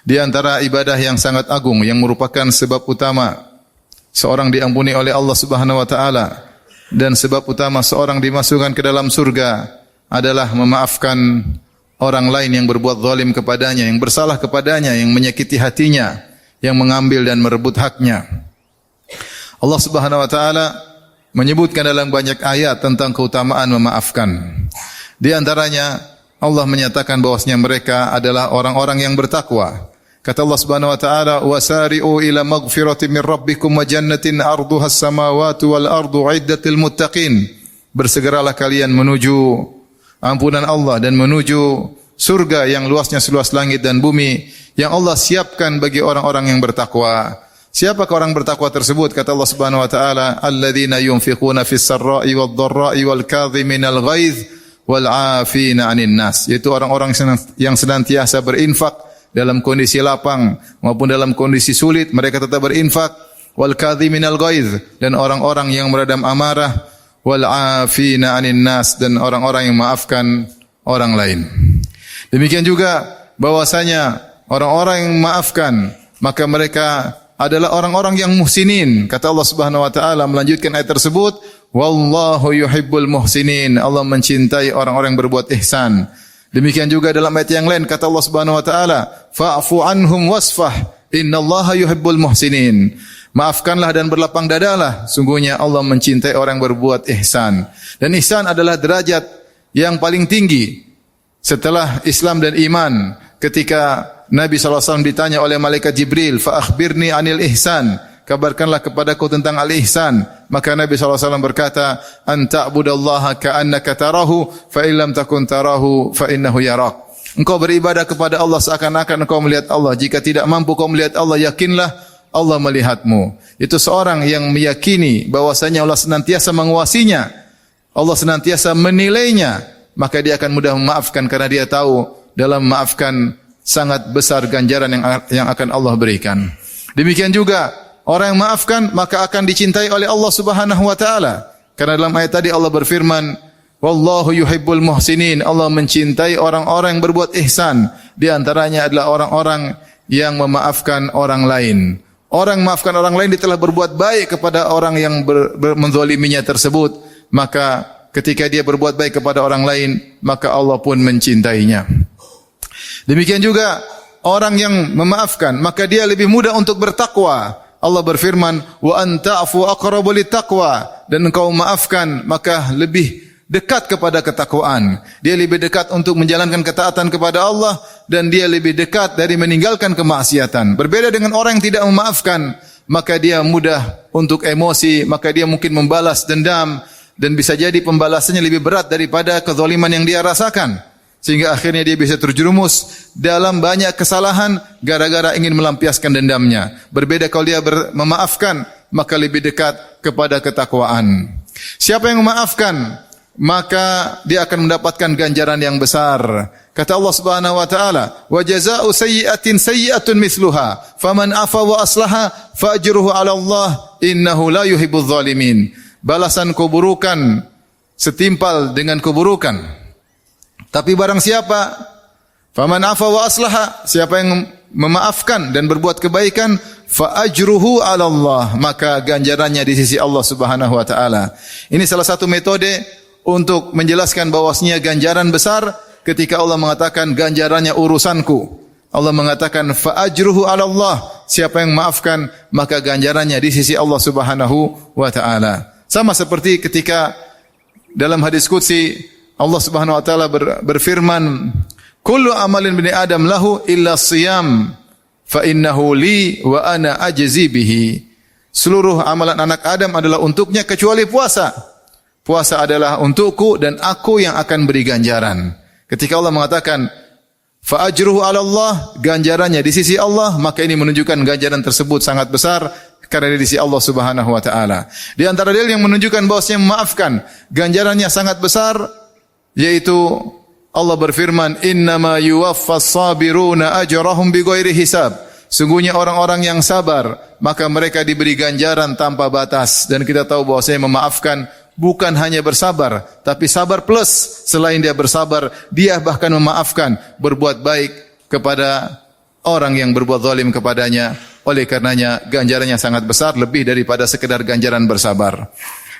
Di antara ibadah yang sangat agung yang merupakan sebab utama seorang diampuni oleh Allah Subhanahu wa taala dan sebab utama seorang dimasukkan ke dalam surga adalah memaafkan orang lain yang berbuat zalim kepadanya, yang bersalah kepadanya, yang menyakiti hatinya, yang mengambil dan merebut haknya. Allah Subhanahu wa taala menyebutkan dalam banyak ayat tentang keutamaan memaafkan. Di antaranya Allah menyatakan bahwasanya mereka adalah orang-orang yang bertakwa. Kata Allah Subhanahu wa taala, "Wasari'u ila maghfiratin min rabbikum wa jannatin 'arduha as-samawati wal ardu 'iddatil muttaqin." Bersegeralah kalian menuju ampunan Allah dan menuju surga yang luasnya seluas langit dan bumi yang Allah siapkan bagi orang-orang yang bertakwa. Siapakah orang bertakwa tersebut? Kata Allah Subhanahu wa taala, "Alladzina yunfiquna fis sarra'i wad dharra'i wal kadhiminal ghaidz wal 'afina 'anil nas." Yaitu orang-orang yang senantiasa berinfak dalam kondisi lapang maupun dalam kondisi sulit, mereka tetap berinfak. Wal kadhiminal ghaidz, dan orang-orang yang meredam amarah. Wal 'afina 'anil nas, dan orang-orang yang memaafkan orang lain. Demikian juga bahwasanya orang-orang yang memaafkan, maka mereka adalah orang-orang yang muhsinin. Kata Allah Subhanahu wa taala melanjutkan ayat tersebut, "Wallahu yuhibbul muhsinin." Allah mencintai orang-orang yang berbuat ihsan. Demikian juga dalam ayat yang lain kata Allah Subhanahu wa taala, "Fa'fu anhum wasfah, innallaha yuhibbul muhsinin." Maafkanlah dan berlapang dadalah, sungguhnya Allah mencintai orang yang berbuat ihsan. Dan ihsan adalah derajat yang paling tinggi setelah Islam dan iman. Ketika Nabi SAW ditanya oleh malaikat Jibril, "Fa akhbirni 'anil ihsan." Kabarkanlah kepadaku tentang al-ihsan. Maka Nabi SAW berkata, "An ta'budallaha ka'annaka tarahu, fa illam takun tarahu fa innahu yarak." Engkau beribadah kepada Allah seakan-akan engkau melihat Allah. Jika tidak mampu kau melihat Allah, yakinlah Allah melihatmu. Itu seorang yang meyakini bahwasanya Allah senantiasa menguasinya, Allah senantiasa menilainya, maka dia akan mudah memaafkan karena dia tahu dalam memaafkan sangat besar ganjaran yang akan Allah berikan. Demikian juga orang yang memaafkan maka akan dicintai oleh Allah Subhanahu wa taala. Karena dalam ayat tadi Allah berfirman, "Wallahu yuhibbul muhsinin." Allah mencintai orang-orang yang berbuat ihsan. Di antaranya adalah orang-orang yang memaafkan orang lain. Orang memaafkan orang lain dia telah berbuat baik kepada orang yang menzaliminya tersebut, maka ketika dia berbuat baik kepada orang lain, maka Allah pun mencintainya. Demikian juga orang yang memaafkan, maka dia lebih mudah untuk bertakwa. Allah berfirman, "Wa anta'fu aqrabu littaqwa." Dan engkau maafkan, maka lebih dekat kepada ketakwaan. Dia lebih dekat untuk menjalankan ketaatan kepada Allah dan dia lebih dekat dari meninggalkan kemaksiatan. Berbeda dengan orang yang tidak memaafkan, maka dia mudah untuk emosi, maka dia mungkin membalas dendam dan bisa jadi pembalasannya lebih berat daripada kezaliman yang dia rasakan. Sehingga akhirnya dia bisa terjerumus dalam banyak kesalahan gara-gara ingin melampiaskan dendamnya. Berbeda kalau dia memaafkan, maka lebih dekat kepada ketakwaan. Siapa yang memaafkan, maka dia akan mendapatkan ganjaran yang besar. Kata Allah Subhanahu wa taala, "Wa jazaa'u sayyi'atin sayyi'atun mithluha, faman 'afa wa aslaha fa ajruhu 'ala Allah, innahu la yuhibbudz zalimin." Balasan keburukan setimpal dengan keburukan. Tapi barang siapa faman 'afa wa aslaha, siapa yang memaafkan dan berbuat kebaikan, fa ajruhu 'ala Allah, maka ganjarannya di sisi Allah Subhanahu wa taala. Ini salah satu metode untuk menjelaskan bahwasanya ganjaran besar ketika Allah mengatakan ganjarannya urusanku. Allah mengatakan fa ajruhu 'ala Allah, siapa yang maafkan maka ganjarannya di sisi Allah Subhanahu wa taala. Sama seperti ketika dalam hadis qudsi Allah Subhanahu wa taala berfirman, "Kullu amalin bani Adam lahu illa siyam, fa innahu li wa ana ajzi bihi." Seluruh amalan anak Adam adalah untuknya kecuali puasa. Puasa adalah untukku dan aku yang akan beri ganjaran. Ketika Allah mengatakan fa ajruhu 'ala Allah, ganjarannya di sisi Allah, maka ini menunjukkan ganjaran tersebut sangat besar karena di sisi Allah Subhanahu wa taala. Di antara dalil yang menunjukkan bahwasanya memaafkan ganjarannya sangat besar, yaitu Allah berfirman, "Innama yuwaffas sabiruna ajrahum bighairi hisab." Sungguhnya orang-orang yang sabar, maka mereka diberi ganjaran tanpa batas. Dan kita tahu bahwasanya memaafkan bukan hanya bersabar, tapi sabar plus. Selain dia bersabar, dia bahkan memaafkan, berbuat baik kepada orang yang berbuat zalim kepadanya. Oleh karenanya ganjarannya sangat besar, lebih daripada sekedar ganjaran bersabar.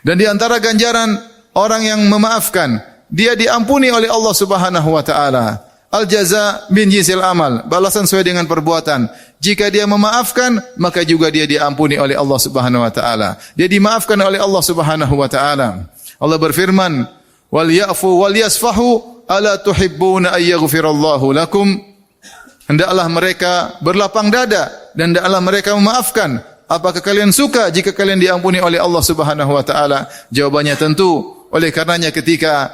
Dan di antara ganjaran orang yang memaafkan, dia diampuni oleh Allah Subhanahu wa taala. Al jaza min jinsil amal, balasan sesuai dengan perbuatan. Jika dia memaafkan, maka juga dia diampuni oleh Allah Subhanahu wa taala. Dia dimaafkan oleh Allah Subhanahu wa taala. Allah berfirman, "Wal ya'fu wal yasfahu, ala tuhibbuna ay yaghfirallahu lakum?" Hendaklah mereka berlapang dada dan hendaklah mereka memaafkan. Apakah kalian suka jika kalian diampuni oleh Allah Subhanahu wa taala? Jawabannya tentu. Oleh karenanya ketika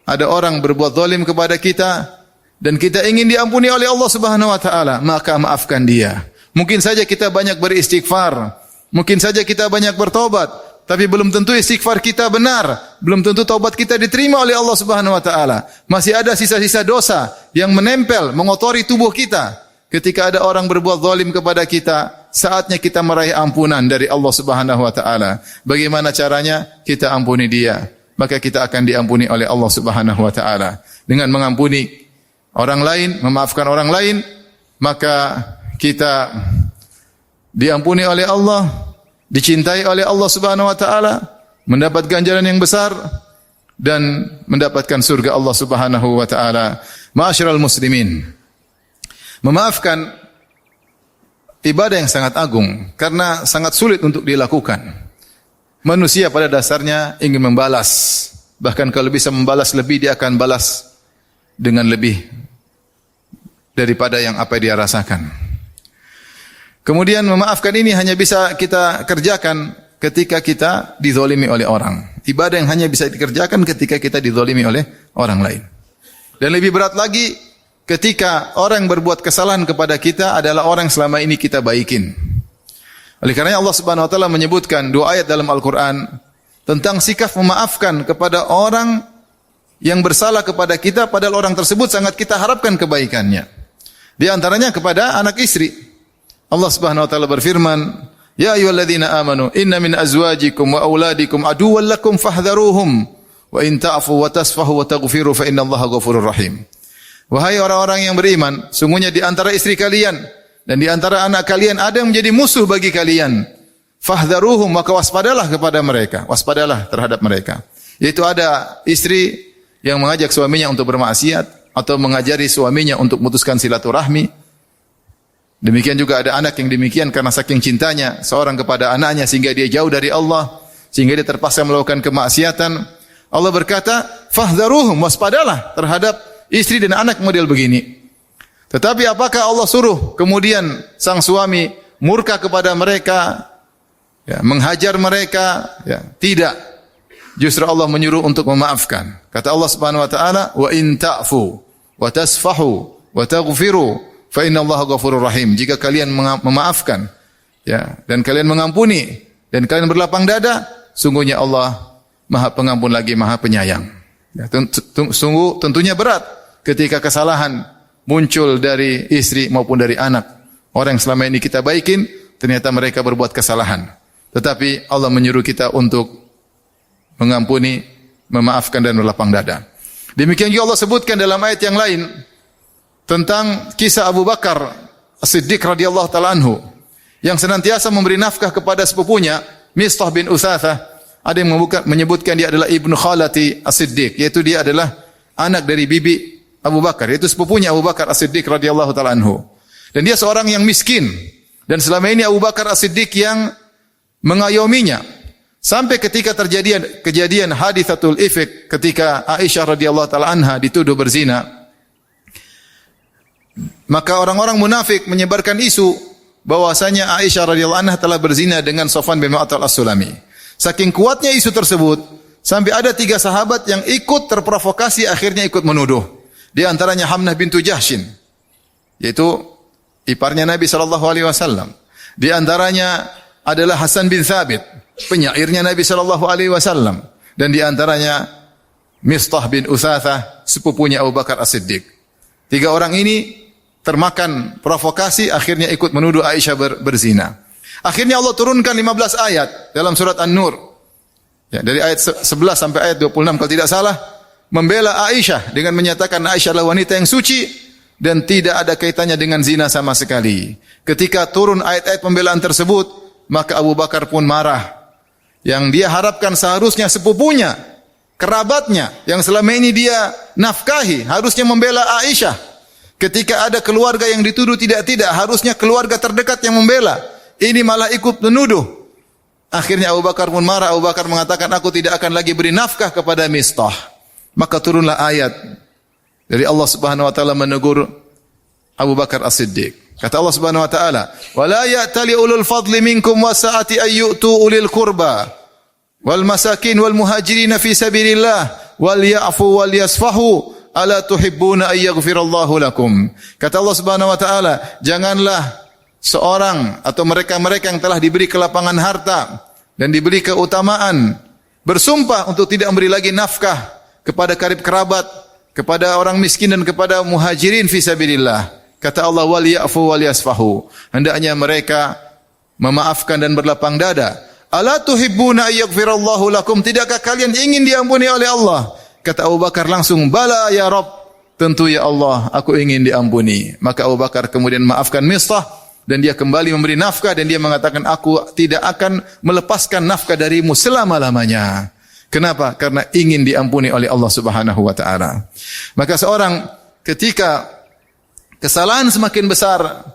ada orang berbuat zalim kepada kita dan kita ingin diampuni oleh Allah Subhanahu wa taala, maka maafkan dia. Mungkin saja kita banyak beristighfar, mungkin saja kita banyak bertobat, tapi belum tentu istighfar kita benar, belum tentu taubat kita diterima oleh Allah Subhanahu wa taala. Masih ada sisa-sisa dosa yang menempel, mengotori tubuh kita. Ketika ada orang berbuat zalim kepada kita, saatnya kita meraih ampunan dari Allah Subhanahu wa taala. Bagaimana caranya? Kita ampuni dia, maka kita akan diampuni oleh Allah Subhanahu wa taala. Dengan mengampuni orang lain, memaafkan orang lain, maka kita diampuni oleh Allah, dicintai oleh Allah Subhanahu wa taala, mendapat ganjaran yang besar dan mendapatkan surga Allah Subhanahu wa taala. Ma'asyiral muslimin, memaafkan ibadah yang sangat agung karena sangat sulit untuk dilakukan. Manusia pada dasarnya ingin membalas, bahkan kalau bisa membalas lebih, dia akan balas dengan lebih daripada yang apa dia rasakan. Kemudian memaafkan ini hanya bisa kita kerjakan ketika kita dizalimi oleh orang. Ibadah yang hanya bisa dikerjakan ketika kita dizalimi oleh orang lain. Dan lebih berat lagi ketika orang berbuat kesalahan kepada kita adalah orang yang selama ini kita baikin. Oleh karena Allah Subhanahu wa taala menyebutkan dua ayat dalam Al-Qur'an tentang sikap memaafkan kepada orang yang bersalah kepada kita, padahal orang tersebut sangat kita harapkan kebaikannya. Di antaranya kepada anak istri. Allah Subhanahu wa taala berfirman, "Ya ayyuhalladzina amanu, inna min azwajikum wa auladikum aduwwan lakum fahdharuhum wa in ta'fu wa tasfahu wa taghfiru fa innallaha ghafurur rahim." Wahai orang-orang yang beriman, sungguhnya di antara istri kalian dan di antara anak kalian ada yang menjadi musuh bagi kalian. Fahdharuhum, maka waspadalah kepada mereka, waspadalah terhadap mereka. Yaitu ada istri yang mengajak suaminya untuk bermaksiat atau mengajari suaminya untuk memutuskan silaturahmi. Demikian juga ada anak yang demikian karena saking cintanya seorang kepada anaknya sehingga dia jauh dari Allah, sehingga dia terpaksa melakukan kemaksiatan. Allah berkata, "Fahdharuhum", waspadalah terhadap istri dan anak model begini. Tetapi apakah Allah suruh kemudian sang suami murka kepada mereka, ya, menghajar mereka? Ya, tidak. Justru Allah menyuruh untuk memaafkan. Kata Allah Subhanahu wa taala, "Wa in ta'fu wa tasfahu wa taghfiru fa innallaha ghafurur rahim." Jika kalian memaafkan, ya, dan kalian mengampuni dan kalian berlapang dada, sungguhnya Allah Maha Pengampun lagi Maha Penyayang. Ya, sungguh tentunya berat ketika kesalahan muncul dari istri maupun dari anak. Orang yang selama ini kita baikin, ternyata mereka berbuat kesalahan. Tetapi Allah menyuruh kita untuk mengampuni, memaafkan dan berlapang dada. Demikian juga Allah sebutkan dalam ayat yang lain tentang kisah Abu Bakar As-Siddiq radhiyallahu taala anhu yang senantiasa memberi nafkah kepada sepupunya Mistah bin Utsatsah. Ada yang menyebutkan dia adalah ibnu khalati As-Siddiq, yaitu dia adalah anak dari bibi Abu Bakar, yaitu sepupunya Abu Bakar As-Siddiq radhiyallahu taala anhu. Dan dia seorang yang miskin dan selama ini Abu Bakar As-Siddiq yang mengayominya. Sampai ketika terjadi kejadian hadithatul ifk ketika Aisyah radhiyallahu taala anha dituduh berzina, maka orang-orang munafik menyebarkan isu bahwasanya Aisyah radhiyallahu anha telah berzina dengan Safwan bin Mu'attal As-Sulami. Saking kuatnya isu tersebut sampai ada 3 sahabat yang ikut terprovokasi akhirnya ikut menuduh. Di antaranya Hamnah bintu Jahshin, yaitu iparnya Nabi sallallahu alaihi wasallam. Di antaranya adalah Hasan bin Thabit, penyairnya Nabi sallallahu alaihi wasallam, dan di antaranya Mistah bin Utsatsah, sepupunya Abu Bakar As-Siddiq. 3 orang ini termakan provokasi, akhirnya ikut menuduh Aisyah berzina. Akhirnya Allah turunkan 15 ayat dalam surat An-Nur. Ya, dari ayat 11 sampai ayat 26 kalau tidak salah, membela Aisyah dengan menyatakan Aisyah adalah wanita yang suci, dan tidak ada kaitannya dengan zina sama sekali. Ketika turun ayat-ayat pembelaan tersebut, maka Abu Bakar pun marah. Yang dia harapkan seharusnya sepupunya, kerabatnya, yang selama ini dia nafkahi, harusnya membela Aisyah. Ketika ada keluarga yang dituduh tidak-tidak, harusnya keluarga terdekat yang membela. Ini malah ikut menuduh. Akhirnya Abu Bakar pun marah. Abu Bakar mengatakan, aku tidak akan lagi beri nafkah kepada Mistah. Maka turunlah ayat dari Allah Subhanahu wa taala menegur Abu Bakar As-Siddiq. Kata Allah Subhanahu wa taala, "Wa la ya'tali ulul fadli minkum wasa'ati ay yu'tu ulil qurba wal masakin wal muhajirin fi sabilillah wal ya'fu wal yasfahu ala tuhibbuna ay yaghfirallahu lakum." Kata Allah Subhanahu wa taala, janganlah seorang atau mereka-mereka yang telah diberi kelapangan harta dan diberi keutamaan bersumpah untuk tidak memberi lagi nafkah kepada karib kerabat, kepada orang miskin dan kepada muhajirin fi sabilillah. Kata Allah, wal ya'fu wal yasfahu. Hendaknya mereka memaafkan dan berlapang dada. Ala tuhibbuna yaghfirallahu lakum? Tidakkah kalian ingin diampuni oleh Allah? Kata Abu Bakar langsung, bala ya Rabb. Tentu ya Allah, aku ingin diampuni. Maka Abu Bakar kemudian maafkan Mistah dan dia kembali memberi nafkah dan dia mengatakan, aku tidak akan melepaskan nafkah darimu selama-lamanya. Kenapa? Karena ingin diampuni oleh Allah Subhanahu wa taala. Maka seorang ketika kesalahan semakin besar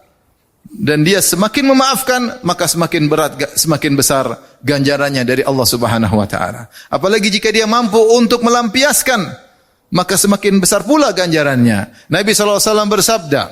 dan dia semakin memaafkan, maka semakin berat, semakin besar ganjarannya dari Allah Subhanahu wa taala. Apalagi jika dia mampu untuk melampiaskan, maka semakin besar pula ganjarannya. Nabi sallallahu alaihi wasallam bersabda,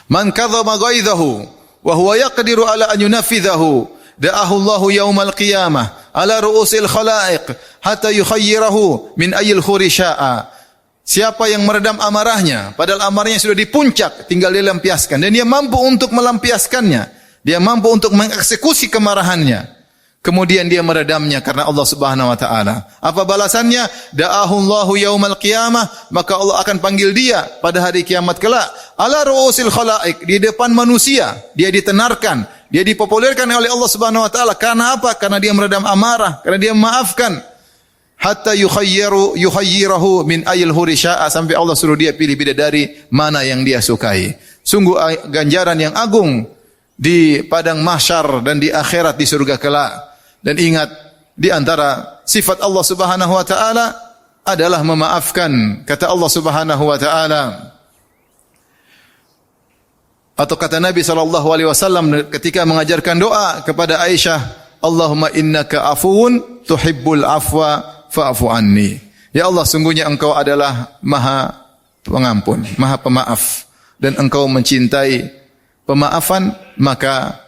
"Man kadzama ghaidhahu wa huwa yaqdiru ala an yunafidhahu, da'ahu Allahu yaumal qiyamah ala ru'usil khalaiq hatta yukhayyirahu min ayyil khuri sya'a." Siapa yang meredam amarahnya, padahal amarahnya sudah di puncak, tinggal dia lampiaskan, dan dia mampu untuk melampiaskannya, dia mampu untuk mengeksekusi kemarahannya, kemudian dia meredamnya karena Allah Subhanahu wa taala. Apa balasannya? Da'ahu Allahu yaumal qiyamah, maka Allah akan panggil dia pada hari kiamat kelak, ala ru'usil khalaiq, di depan manusia, dia ditenarkan, dia dipopulerkan oleh Allah Subhanahu wa taala. Karena apa? Karena dia meredam amarah, karena dia memaafkan. Hatta yukhayyirahu min ayil hurisya'a, sampai Allah suruh dia pilih bidadari mana yang dia sukai. Sungguh ganjaran yang agung di padang mahsyar dan di akhirat di surga kelak. Dan ingat, di antara sifat Allah Subhanahu wa taala adalah memaafkan. Kata Allah Subhanahu wa taala, atau kata Nabi sallallahu alaihi wasallam ketika mengajarkan doa kepada Aisyah, Allahumma innaka afuwun tuhibbul afwa fa'fu anni. Ya Allah, sungguhnya Engkau adalah Maha Pengampun, Maha Pemaaf, dan Engkau mencintai pemaafan, maka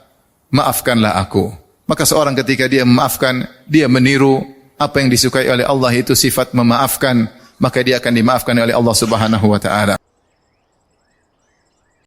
maafkanlah aku. Maka seorang ketika dia memaafkan, dia meniru apa yang disukai oleh Allah, itu sifat memaafkan, maka dia akan dimaafkan oleh Allah Subhanahu wa taala.